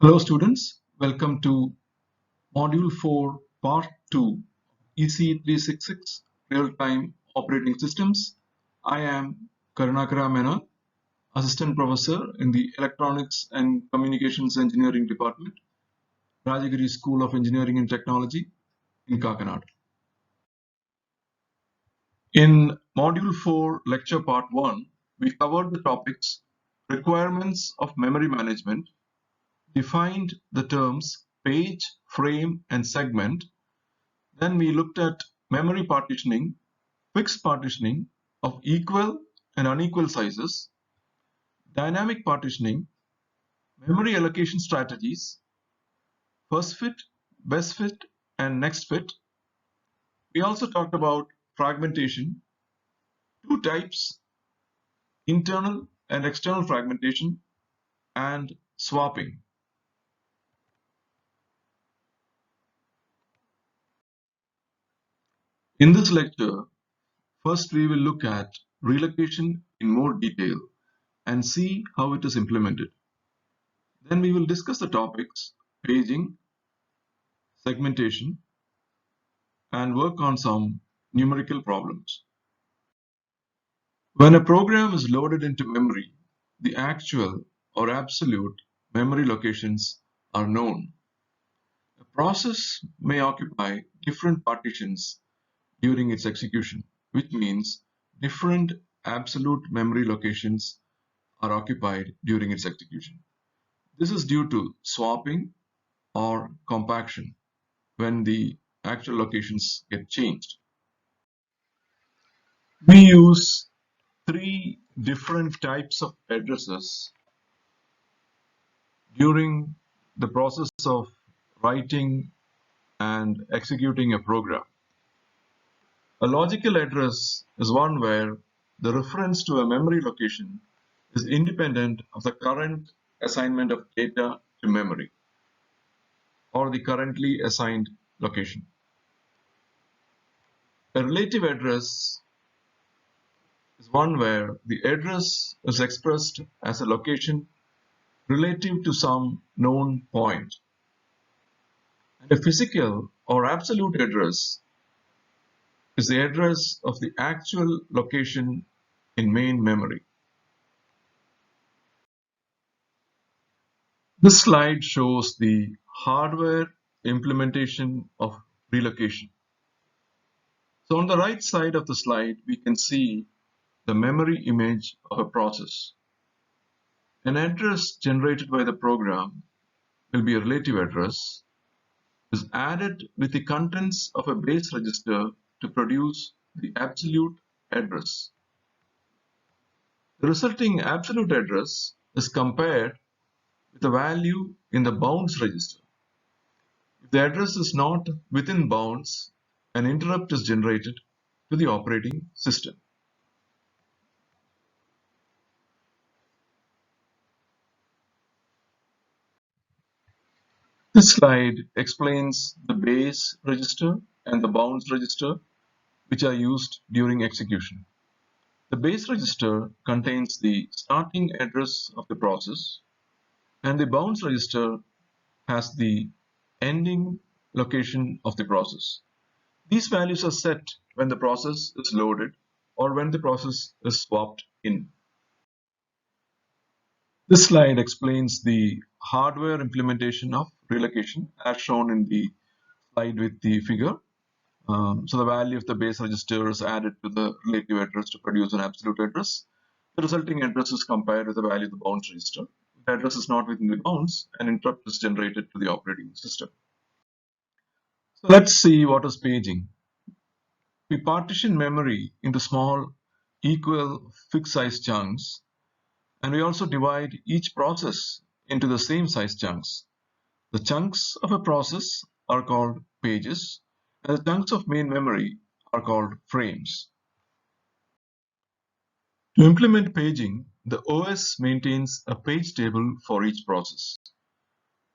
Hello students, welcome to Module 4 Part 2 EC366 Real-Time Operating Systems. I am Karunakara Menon, Assistant Professor in the Electronics and Communications Engineering Department, Rajagiri School of Engineering and Technology in Kakinada. In Module 4 Lecture Part 1, we covered the topics Requirements of Memory Management, defined the terms page, frame, and segment. Then we looked at memory partitioning, fixed partitioning of equal and unequal sizes, dynamic partitioning, memory allocation strategies, first fit, best fit, and next fit. We also talked about fragmentation, two types, internal and external fragmentation, and swapping. In this lecture, first we will look at relocation in more detail and see how it is implemented. Then we will discuss the topics paging, segmentation, and work on some numerical problems. When a program is loaded into memory, the actual or absolute memory locations are known. A process may occupy different partitions during its execution, which means different absolute memory locations are occupied during its execution. This is due to swapping or compaction when the actual locations get changed. We use three different types of addresses during the process of writing and executing a program. A logical address is one where the reference to a memory location is independent of the current assignment of data to memory or the currently assigned location. A relative address is one where the address is expressed as a location relative to some known point. And a physical or absolute address is the address of the actual location in main memory. This slide shows the hardware implementation of relocation. So on the right side of the slide, we can see the memory image of a process. An address generated by the program will be a relative address, is added with the contents of a base register to produce the absolute address. The resulting absolute address is compared with the value in the bounds register. If the address is not within bounds, an interrupt is generated to the operating system. This slide explains the base register and the bounds register which are used during execution. The base register contains the starting address of the process, and the bounds register has the ending location of the process. These values are set when the process is loaded or when the process is swapped in. This slide explains the hardware implementation of relocation as shown in the slide with the figure. So the value of the base register is added to the relative address to produce an absolute address. The resulting address is compared with the value of the bounds register. If the address is not within the bounds, an interrupt is generated to the operating system. So let's see what is paging. We partition memory into small, equal, fixed size chunks, and we also divide each process into the same size chunks. The chunks of a process are called pages, and the chunks of main memory are called frames. To implement paging, the OS maintains a page table for each process.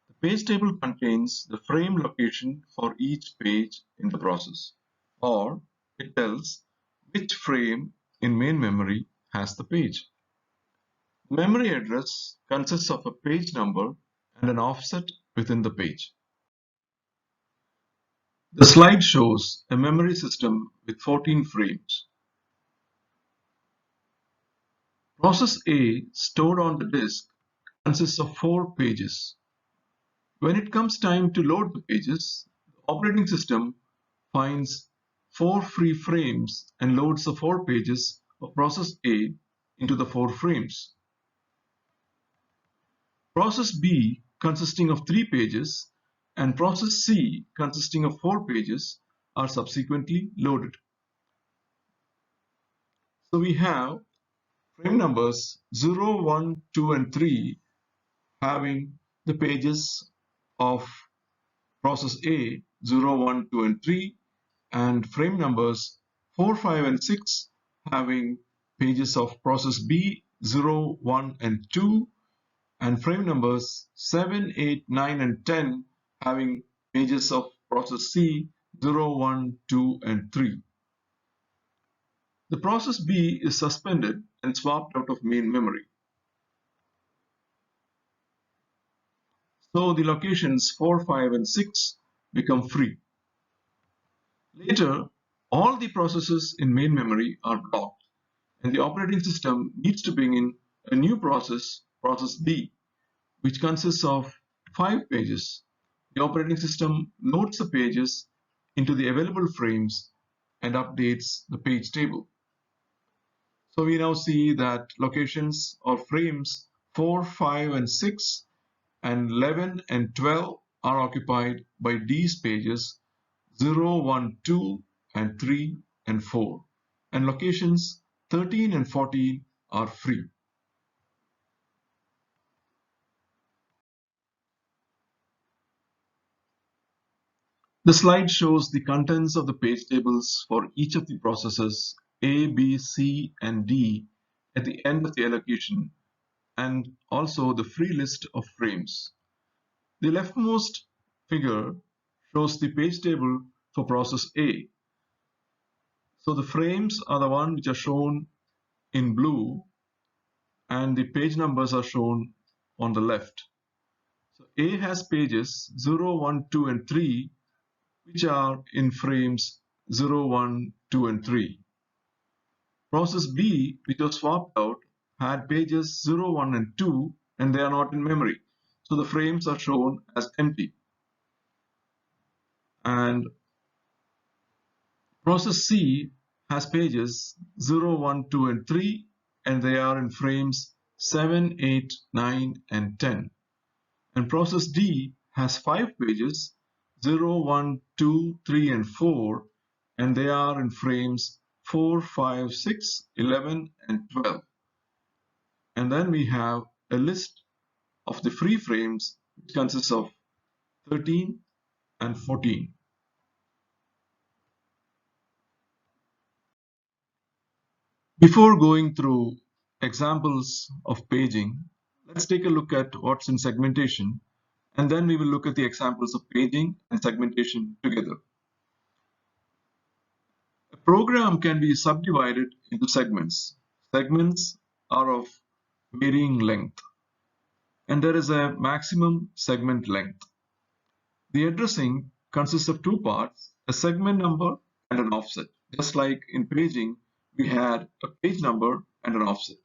The page table contains the frame location for each page in the process, or it tells which frame in main memory has the page. The memory address consists of a page number and an offset within the page. The slide shows a memory system with 14 frames. Process A stored on the disk consists of 4 pages. When it comes time to load the pages, the operating system finds 4 free frames and loads the 4 pages of process A into the 4 frames. Process B, consisting of 3 pages, and process C, consisting of 4 pages, are subsequently loaded. So we have frame numbers 0, 1, 2, and 3 having the pages of process A 0, 1, 2, and 3, and frame numbers 4, 5, and 6 having pages of process B 0, 1, and 2, and frame numbers 7, 8, 9, and 10 having pages of process C 0, 1, 2, and 3. The process B is suspended and swapped out of main memory. So the locations 4, 5, and 6 become free. Later, all the processes in main memory are blocked, and the operating system needs to bring in a new process, process B, which consists of 5 pages. The operating system loads the pages into the available frames and updates the page table. So we now see that locations or frames 4, 5, and 6 and 11 and 12 are occupied by these pages 0, 1, 2, and 3 and 4, and locations 13 and 14 are free. The slide shows the contents of the page tables for each of the processes A, B, C, and D at the end of the allocation, and also the free list of frames. The leftmost figure shows the page table for process A. So the frames are the ones which are shown in blue, and the page numbers are shown on the left. So A has pages 0, 1, 2, and 3, which are in frames 0, 1, 2, and 3. Process B, which was swapped out, had pages 0, 1, and 2, and they are not in memory. So the frames are shown as empty. And process C has pages 0, 1, 2, and 3, and they are in frames 7, 8, 9, and 10. And process D has 5 pages 0, 1, 2, 3, and 4, and they are in frames 4, 5, 6, 11, and 12. And then we have a list of the free frames, which consists of 13 and 14. Before going through examples of paging, let's take a look at what's in segmentation, and then we will look at the examples of paging and segmentation together. A program can be subdivided into segments. Segments are of varying length, and there is a maximum segment length. The addressing consists of 2 parts, a segment number and an offset. Just like in paging, we had a page number and an offset.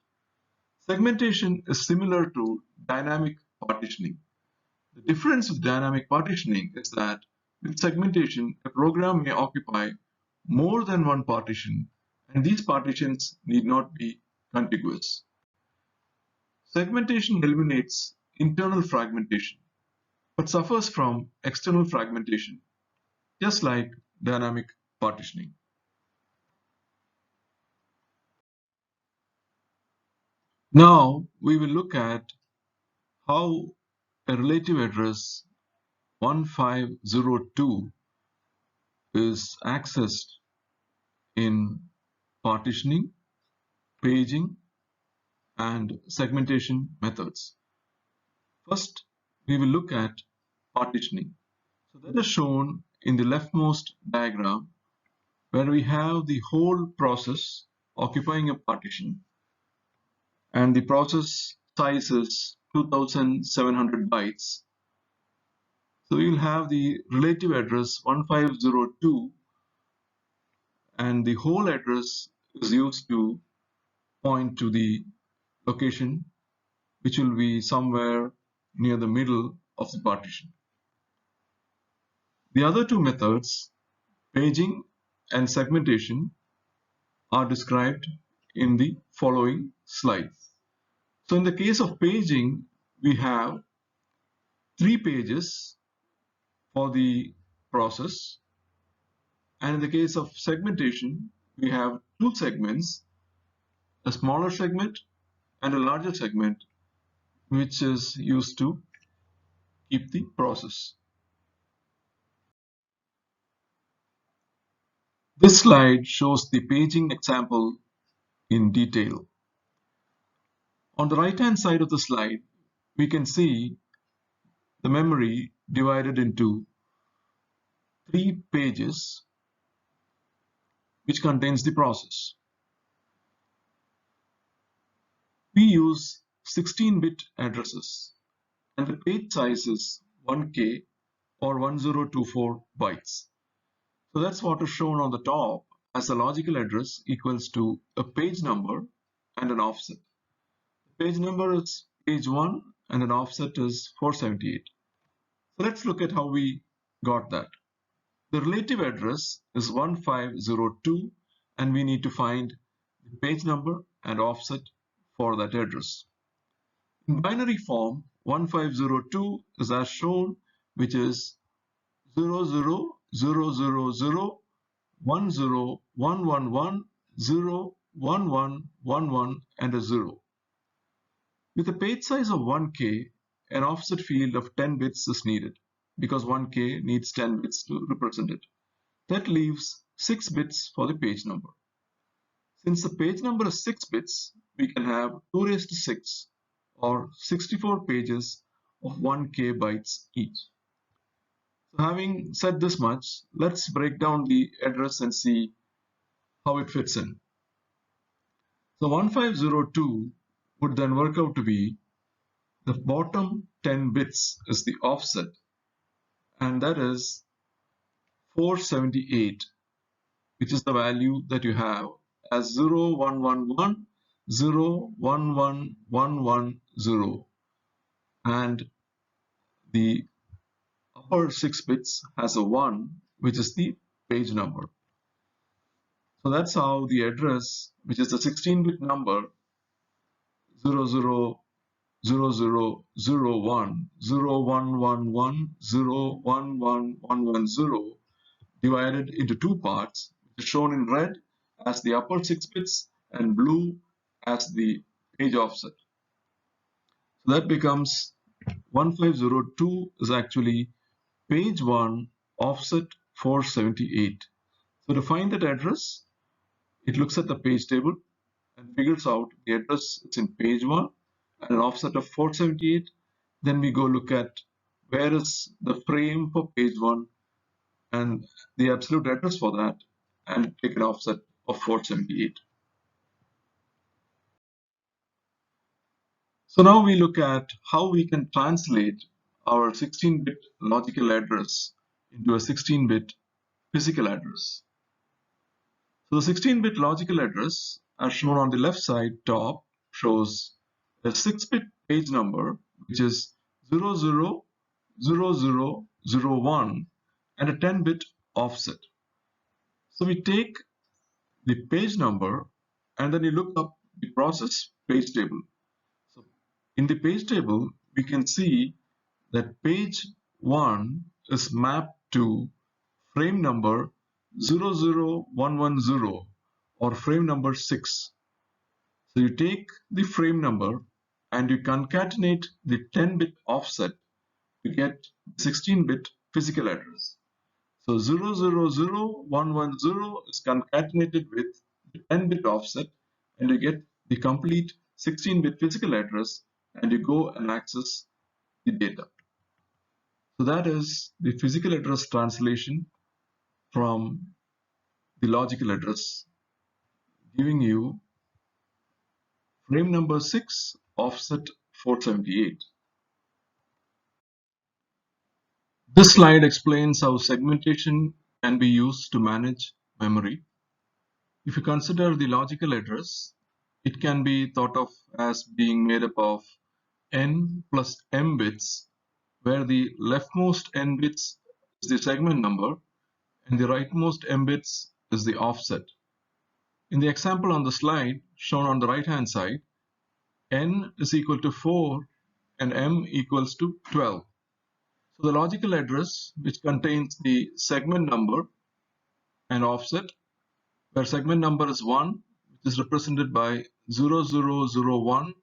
Segmentation is similar to dynamic partitioning. The difference with dynamic partitioning is that with segmentation, a program may occupy more than one partition, and these partitions need not be contiguous. Segmentation eliminates internal fragmentation, but suffers from external fragmentation, just like dynamic partitioning. Now we will look at how a relative address 1502 is accessed in partitioning, paging, and segmentation methods. First, we will look at partitioning. So that is shown in the leftmost diagram, where we have the whole process occupying a partition, and the process size is 2700 bytes, So we will have the relative address 1502, and the whole address is used to point to the location, which will be somewhere near the middle of the partition. The other two methods, paging and segmentation, are described in the following slides. So in the case of paging, we have 3 pages for the process, and in the case of segmentation, we have 2 segments, a smaller segment and a larger segment, which is used to keep the process. This slide shows the paging example in detail. On the right hand side of the slide, we can see the memory divided into 3 pages, which contains the process. We use 16-bit addresses, and the page size is 1K or 1024 bytes. So that's what is shown on the top as a logical address equals to a page number and an offset. The page number is page 1 and an offset is 478. So let's look at how we got that. The relative address is 1502, and we need to find the page number and offset for that address. In binary form, 1502 is as shown, which is 00001011101111 and a 0. With a page size of 1K, an offset field of 10 bits is needed because 1K needs 10 bits to represent it. That leaves 6 bits for the page number. Since the page number is 6 bits, we can have 2 raised to 6 or 64 pages of 1K bytes each. So having said this much, let's break down the address and see how it fits in. So 1502 would then work out to be the bottom 10 bits is the offset, and that is 478, which is the value that you have as 0111 011110, and the upper 6 bits has a 1, which is the page number. So that's how the address, which is the 16-bit number 0000010111011110 divided into 2 parts, which is shown in red as the upper 6 bits and blue as the page offset. So that becomes 1502 is actually page 1 offset 478. So to find that address, it looks at the page table and figures out the address is in page 1 and an offset of 478. Then we go look at where is the frame for page 1 and the absolute address for that, and take an offset of 478. So now we look at how we can translate our 16-bit logical address into a 16-bit physical address. So the 16-bit logical address, as shown on the left side top, shows a 6-bit page number, which is 000001, and a 10-bit offset. So we take the page number and then you look up the process page table. So in the page table, we can see that page 1 is mapped to frame number 00110 or frame number 6. So you take the frame number and you concatenate the 10-bit offset to get 16-bit physical address. So 000110 is concatenated with the 10-bit offset, and you get the complete 16-bit physical address, and you go and access the data. So that is the physical address translation from the logical address, giving you frame number 6 offset 478. This slide explains how segmentation can be used to manage memory. If you consider the logical address, it can be thought of as being made up of n plus m bits, where the leftmost n bits is the segment number and the rightmost m bits is the offset. In the example on the slide shown on the right hand side, n is equal to 4 and m equals to 12. So the logical address, which contains the segment number and offset, where segment number is 1, which is represented by 0001,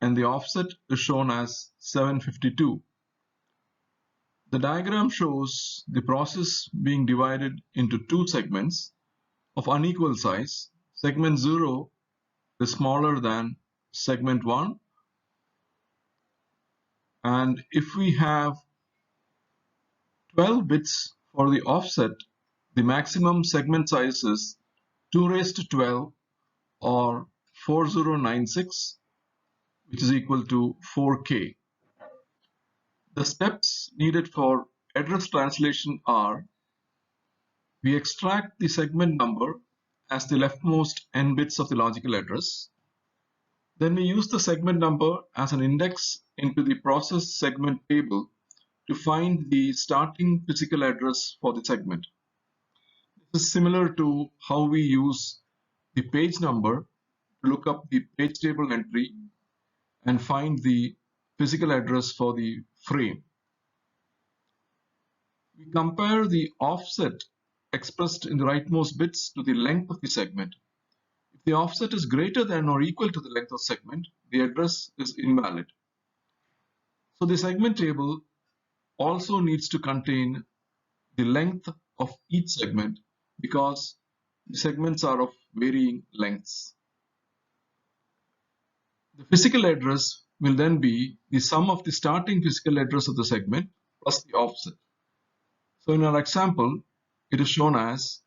and the offset is shown as 752. The diagram shows the process being divided into two segments of unequal size. Segment 0 is smaller than segment 1, and if we have 12 bits for the offset, the maximum segment size is 2 raised to 12 or 4096, which is equal to 4K. The steps needed for address translation are: we extract the segment number as the leftmost n bits of the logical address. Then we use the segment number as an index into the process segment table to find the starting physical address for the segment. This is similar to how we use the page number to look up the page table entry and find the physical address for the frame. We compare the offset expressed in the rightmost bits to the length of the segment. If the offset is greater than or equal to the length of segment, the address is invalid. So the segment table also needs to contain the length of each segment because the segments are of varying lengths. The physical address will then be the sum of the starting physical address of the segment plus the offset. So in our example, it is shown as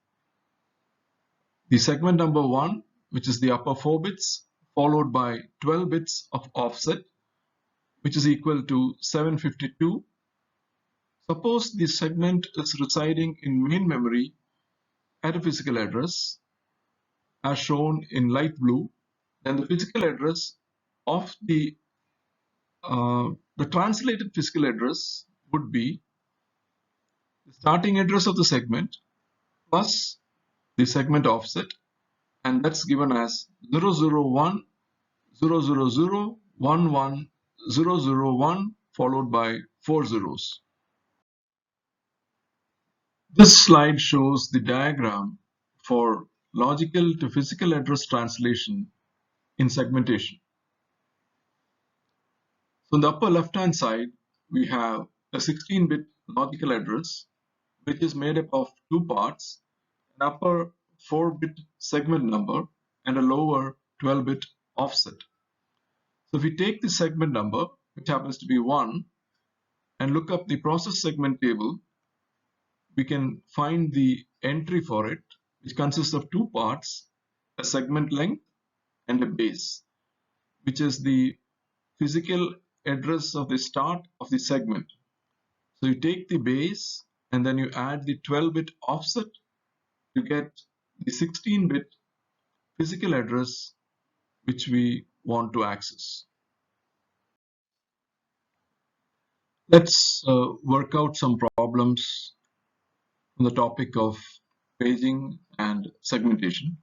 the segment number 1, which is the upper 4 bits, followed by 12 bits of offset, which is equal to 752. Suppose the segment is residing in main memory at a physical address as shown in light blue, then the physical address of the translated physical address would be the starting address of the segment plus the segment offset, and that's given as 001 000 11 001 followed by 4 zeros. This slide shows the diagram for logical to physical address translation in segmentation. So in the upper left hand side, we have a 16-bit logical address which is made up of two parts: an upper 4-bit segment number and a lower 12-bit offset. So if we take the segment number, which happens to be 1, and look up the process segment table, we can find the entry for it, which consists of two parts: a segment length and a base, which is the physical address of the start of the segment. So you take the base and then you add the 12-bit offset to get the 16-bit physical address which we want to access. Let's work out some problems on the topic of paging and segmentation.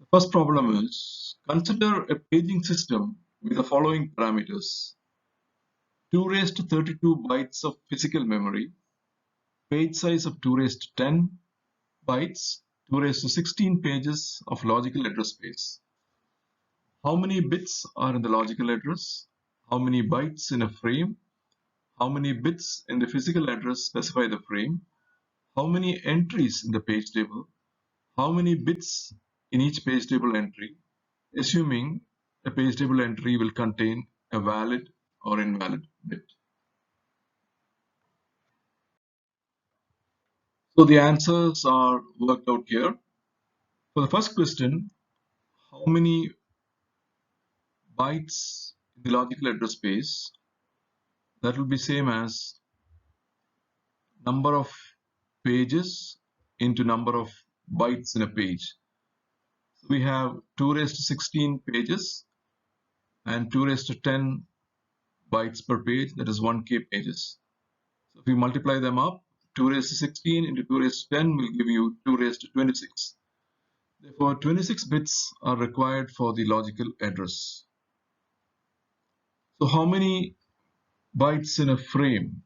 The first problem is: consider a paging system with the following parameters: 2 raised to 32 bytes of physical memory, page size of 2 raised to 10 bytes, 2 raised to 16 pages of logical address space. How many bits are in the logical address? How many bytes in a frame? How many bits in the physical address specify the frame? How many entries in the page table? How many bits in each page table entry, assuming a page table entry will contain a valid or invalid bit? So the answers are worked out here. For the first question, how many bytes in the logical address space? That will be same as number of pages into number of bytes in a page. So we have 2 raised to 16 pages and 2 raised to 10 bytes per page, that is 1K pages. So if we multiply them up, 2 raised to 16 into 2 raised to 10 will give you 2 raised to 26. Therefore, 26 bits are required for the logical address. So how many bytes in a frame?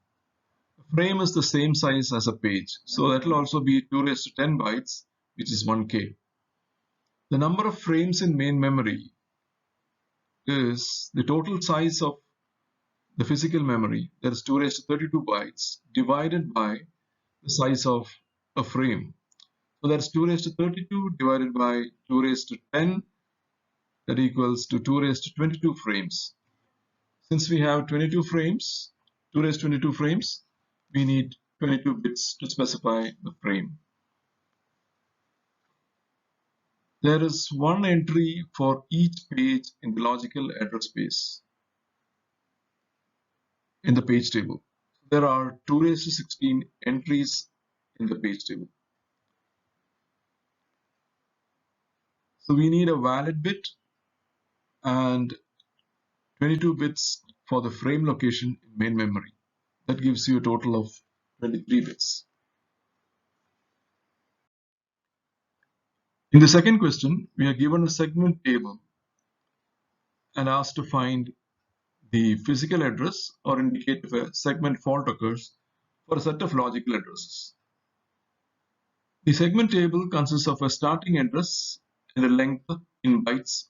A frame is the same size as a page. So that will also be 2 raised to 10 bytes, which is 1K. The number of frames in main memory is the total size of the physical memory, that is 2 raised to 32 bytes, divided by the size of a frame. So that's 2 raised to 32 divided by 2 raised to 10, that equals to 2 raised to 22 frames. Since we have 22 frames, 2 raised to 22 frames, we need 22 bits to specify the frame. There is one entry for each page in the logical address space in the page table. There are 2 raised to 16 entries in the page table. So we need a valid bit and 22 bits for the frame location in main memory. That gives you a total of 23 bits. In the second question, we are given a segment table and asked to find the physical address or indicate if a segment fault occurs for a set of logical addresses. The segment table consists of a starting address and a length in bytes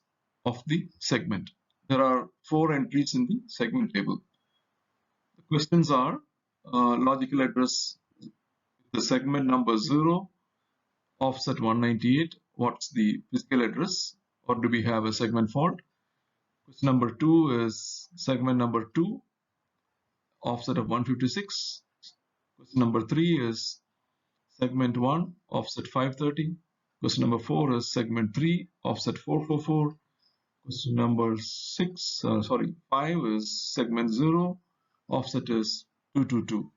of the segment. There are 4 entries in the segment table. The questions are logical address, the segment number 0, offset 198, what's the physical address, or do we have a segment fault? Question number 2 is segment number 2, offset of 156. Question number 3 is segment 1, offset 530. Question number 4 is segment 3, offset 444. Question number 5 is segment 0, offset is 222.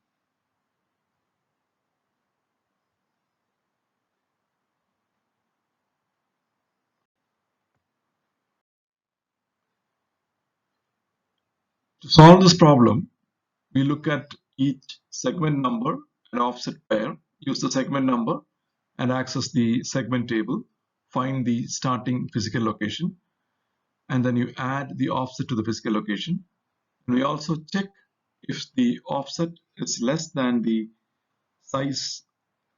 To solve this problem, we look at each segment number and offset pair, use the segment number and access the segment table, find the starting physical location, and then you add the offset to the physical location. And we also check if the offset is less than the size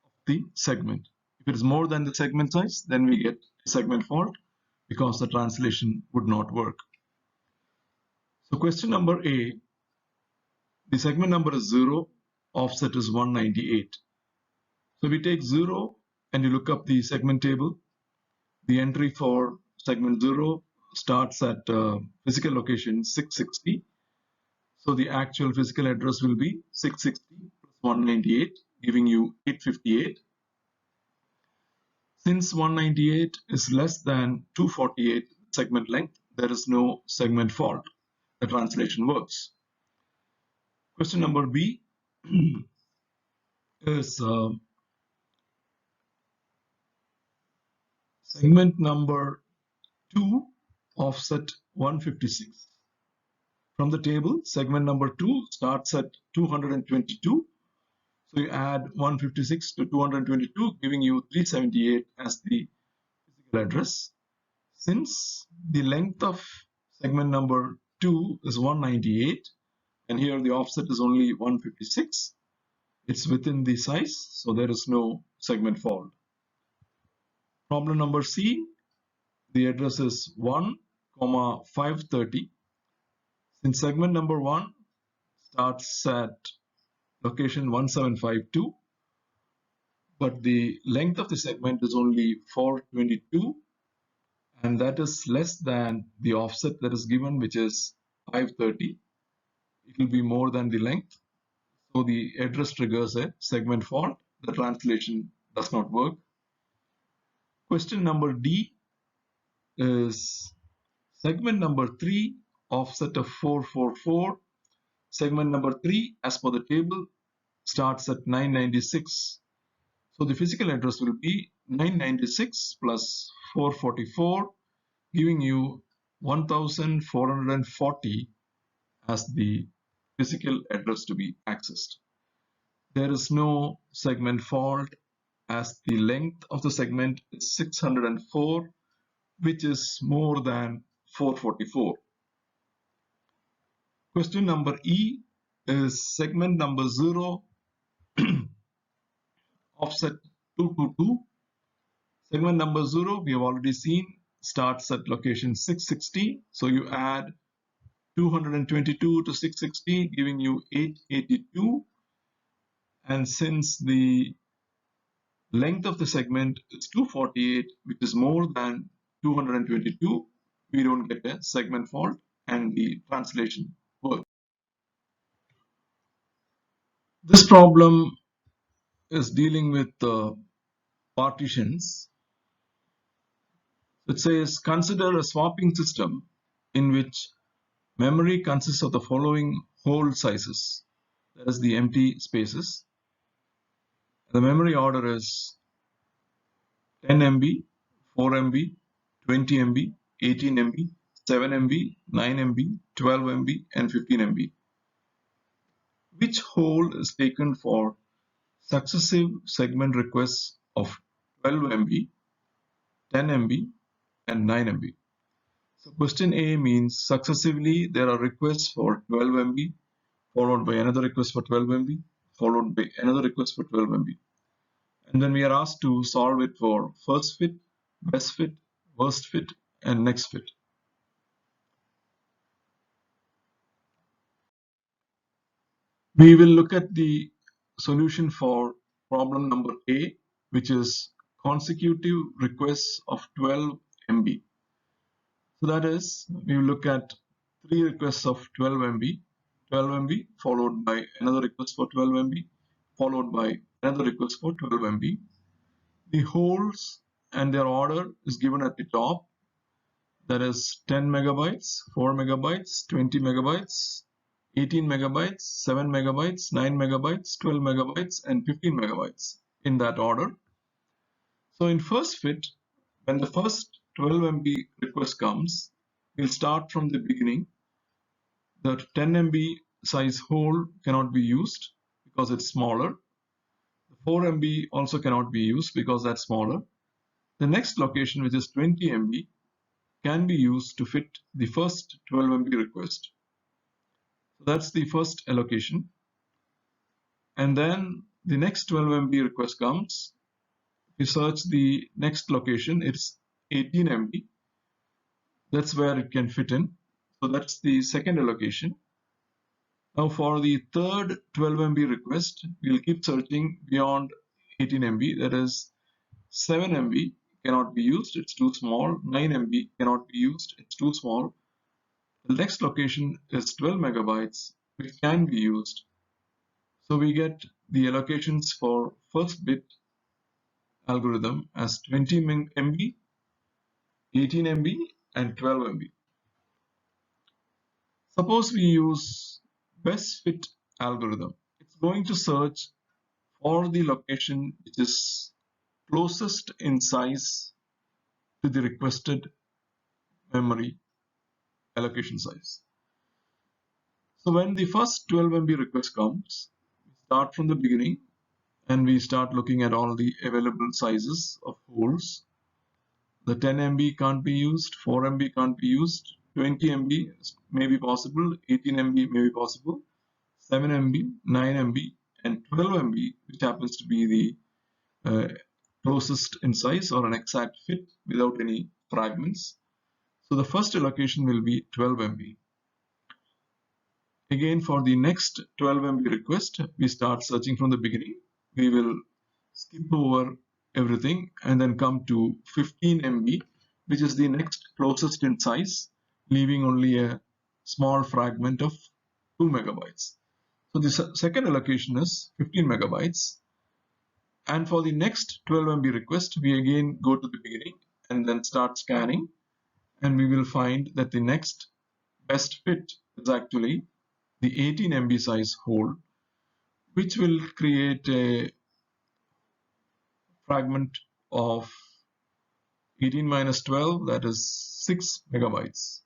of the segment. If it is more than the segment size, then we get a segment fault because the translation would not work. So question number A, the segment number is 0, offset is 198. So we take 0 and you look up the segment table. The entry for segment 0 starts at physical location 660. So the actual physical address will be 660 plus 198, giving you 858. Since 198 is less than 248 segment length, there is no segment fault. The translation works. Question number B is segment number 2, offset 156. From the table, segment number 2 starts at 222. So you add 156 to 222, giving you 378 as the physical address. Since the length of segment number 2 is 198, and here the offset is only 156, it's within the size, so there is no segment fault. Problem number C, the address is 1, 530. Since segment number 1 starts at location 1752, but the length of the segment is only 422, and that is less than the offset that is given, which is 530. It will be more than the length, so the address triggers a segment fault. The translation does not work. Question number D is segment number 3, offset of 444. Segment number 3, as per the table, starts at 996. So the physical address will be 996 plus 444, giving you 1440 as the physical address to be accessed. There is no segment fault as the length of the segment is 604, which is more than 444. Question number E is segment number 0 offset 222. Segment number 0 we have already seen starts at location 660. So you add 222 to 660, giving you 882. And since the length of the segment is 248, which is more than 222, we don't get a segment fault and the translation works. This problem is dealing with partitions. It says consider a swapping system in which memory consists of the following hole sizes, that is the empty spaces. The memory order is 10 MB, 4 MB, 20 MB, 18 MB, 7 MB, 9 MB, 12 MB, and 15 MB. Which hole is taken for successive segment requests of 12 MB, 10 MB, and 9 MB? So question A means successively there are requests for 12 MB, followed by another request for 12 MB, followed by another request for 12 MB. And then we are asked to solve it for first fit, best fit, worst fit, and next fit. We will look at the solution for problem number A, which is consecutive requests of 12 MB. So that is, we will look at 3 requests of 12 MB, 12 MB, followed by another request for 12 MB, followed by another request for 12 MB. The holes and their order is given at the top. That is 10 megabytes, 4 megabytes, 20 megabytes, 18 megabytes, 7 megabytes, 9 megabytes, 12 megabytes, and 15 megabytes in that order. So in first fit, when the first 12 MB request comes, we'll start from the beginning. The 10 MB size hole cannot be used because it's smaller. The 4 MB also cannot be used because that's smaller. The next location, which is 20 MB, can be used to fit the first 12 MB request. So that's the first allocation. And then the next 12 MB request comes. We search the next location, it's 18 MB. That's where it can fit in. So that's the second allocation. Now for the third 12 MB request, we'll keep searching beyond 18 MB. That is 7 MB cannot be used, it's too small. 9 MB cannot be used, it's too small. The next location is 12 megabytes, which can be used. So we get the allocations for first bit algorithm as 20 MB, 18 MB, and 12 MB. Suppose we use best fit algorithm. It's going to search for the location which is closest in size to the requested memory allocation size. So when the first 12 MB request comes, we start from the beginning and we start looking at all the available sizes of holes. The 10 MB can't be used, 4 MB can't be used, 20 MB may be possible, 18 MB may be possible, 7 MB, 9 MB, and 12 MB, which happens to be the closest in size or an exact fit without any fragments. So the first allocation will be 12 MB. Again, for the next 12 MB request, we start searching from the beginning. We will skip over everything and then come to 15 MB, which is the next closest in size, leaving only a small fragment of 2 megabytes. So the second allocation is 15 megabytes. And for the next 12 MB request, we again go to the beginning and then start scanning. And we will find that the next best fit is actually the 18 MB size hole, which will create a fragment of 18 minus 12, that is 6 megabytes.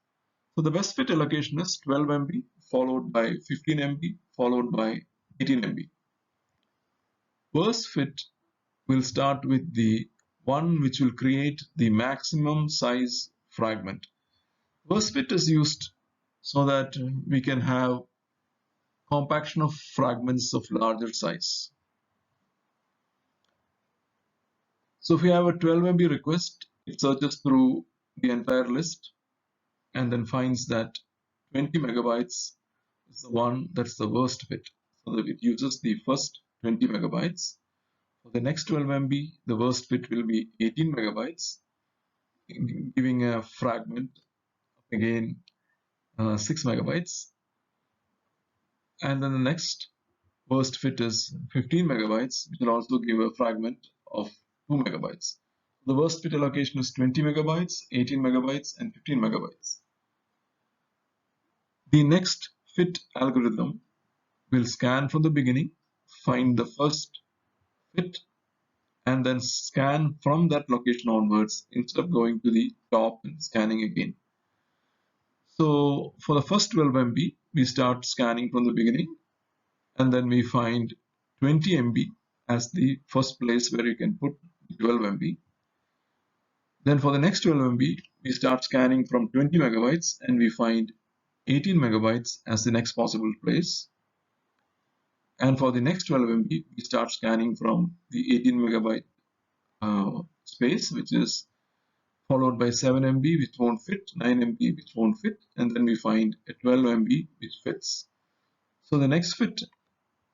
So the best fit allocation is 12 MB followed by 15 MB followed by 18 MB. Worst fit will start with the one which will create the maximum size fragment. Worst fit is used so that we can have compaction of fragments of larger size. So if we have a 12 MB request, it searches through the entire list and then finds that 20 megabytes is the one that's the worst fit. So that it uses the first 20 megabytes. For the next 12 MB, the worst fit will be 18 megabytes, giving a fragment of again 6 megabytes. And then the next worst fit is 15 megabytes, which will also give a fragment of 2 megabytes. The worst fit allocation is 20 megabytes, 18 megabytes, and 15 megabytes. The next fit algorithm will scan from the beginning, find the first fit, and then scan from that location onwards instead of going to the top and scanning again. So for the first 12 MB, we start scanning from the beginning, and then we find 20 MB as the first place where you can put 12 MB. Then for the next 12 MB, we start scanning from 20 megabytes and we find 18 megabytes as the next possible place. And for the next 12 MB, we start scanning from the 18 megabyte space, which is followed by 7 MB, which won't fit, 9 MB, which won't fit, and then we find a 12 MB, which fits. So the next fit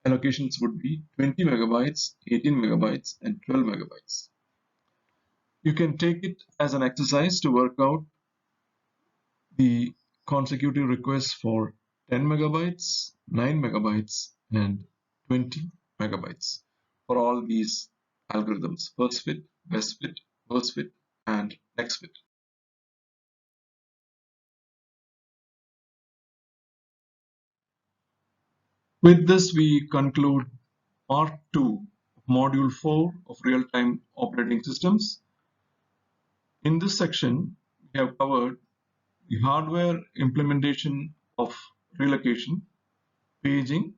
allocations would be 20 megabytes, 18 megabytes, and 12 megabytes. You can take it as an exercise to work out the consecutive requests for 10 megabytes, 9 megabytes, and 20 megabytes for all these algorithms: first fit, best fit, worst fit, and next fit. With this, we conclude part 2 of module 4 of real-time operating systems. In this section, we have covered the hardware implementation of relocation, paging,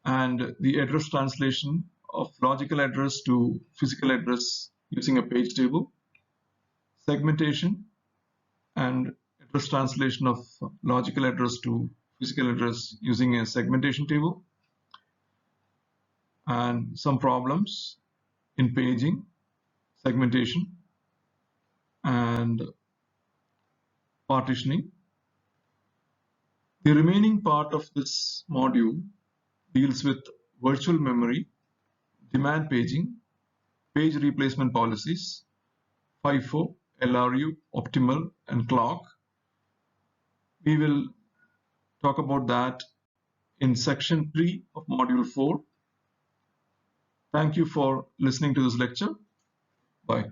and the address translation of logical address to physical address using a page table, segmentation, and address translation of logical address to physical address using a segmentation table, and some problems in paging, segmentation, and partitioning. The remaining part of this module deals with virtual memory, demand paging, page replacement policies, FIFO, LRU, optimal, and clock. We will talk about that in section 3 of module 4. Thank you for listening to this lecture. Bye.